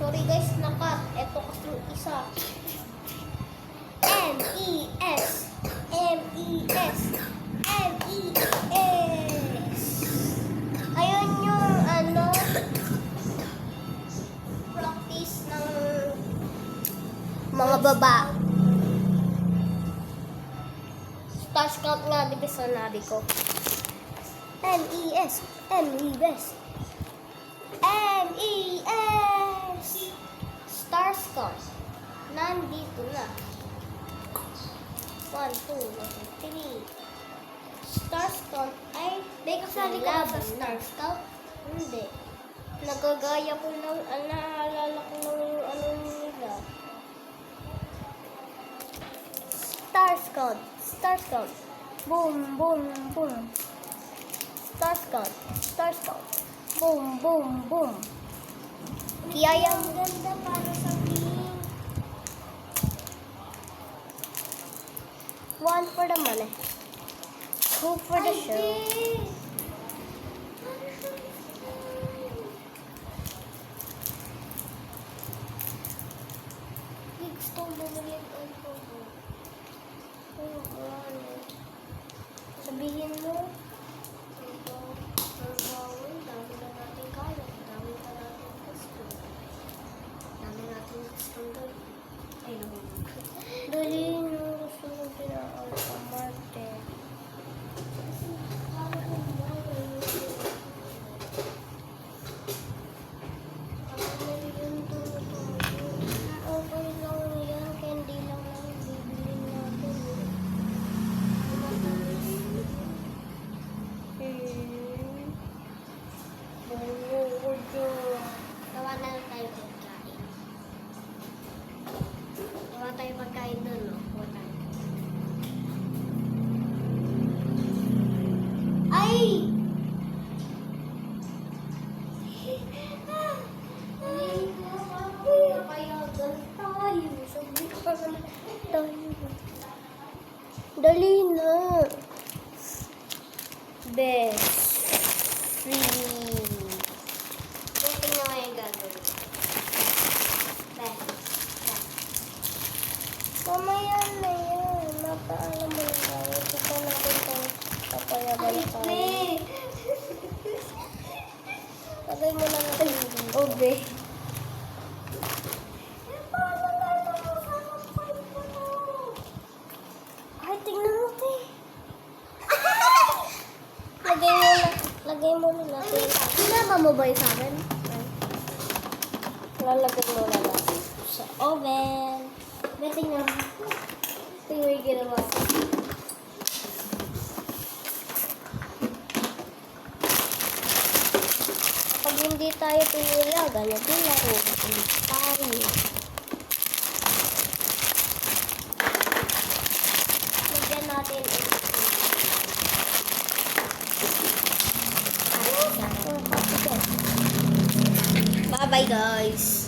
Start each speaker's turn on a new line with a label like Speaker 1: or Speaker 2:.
Speaker 1: Sorry guys, nakat. Ito kasi yung isa. M-E-S. M-E-S. M-E-S. Ayun yung practice ng mga baba. Stars count nga, di ba sanabi ko? M-E-S. M-E-S. M-E-S. Stars count. Nandito na. 1, 2, 3. Stars count ay may kasali ka sa stars count? Hindi. Nagagaya ko lang, naalala ko lang yung nila. Stars count. Stars count. Boom, boom, boom. Stars count. Stars count. Boom, boom, boom. Kaya yung ganda para sa team. 1 for the money. 2 for the show. Gusto mo bumalik ang photo. Sabihin mo. Dami na natin kaya. Dami na natin gusto. Dami natin gusto doon. Ay, naman. Dali nyo gusto mo pinaan sa Marte. Okay lang yan. Candy lang lang bibilin natin. Gawa na lang tayo pagkain. Gawa tayo pagkain doon, no? Wala. Ay! Papayagan tayo. Sabi ko na tayo. Dali na. Best. Free. Tingnan mo yung gagawin. Best. Mamaya na yan. Napaalam mo lang tayo. Kita natin itong papayagan tayo. Tagay mo na natin yung obe. Ay, tingnan mo ito eh. Lagay mo na natin. Sinama mo ba yung sa akin? Lalagay mo na natin sa oven. Tingnan mo. Tingnan yung ginawa. Pag hindi tayo pinila, ganyan din ako. Tayo. Lagyan natin ito. Bye-bye guys.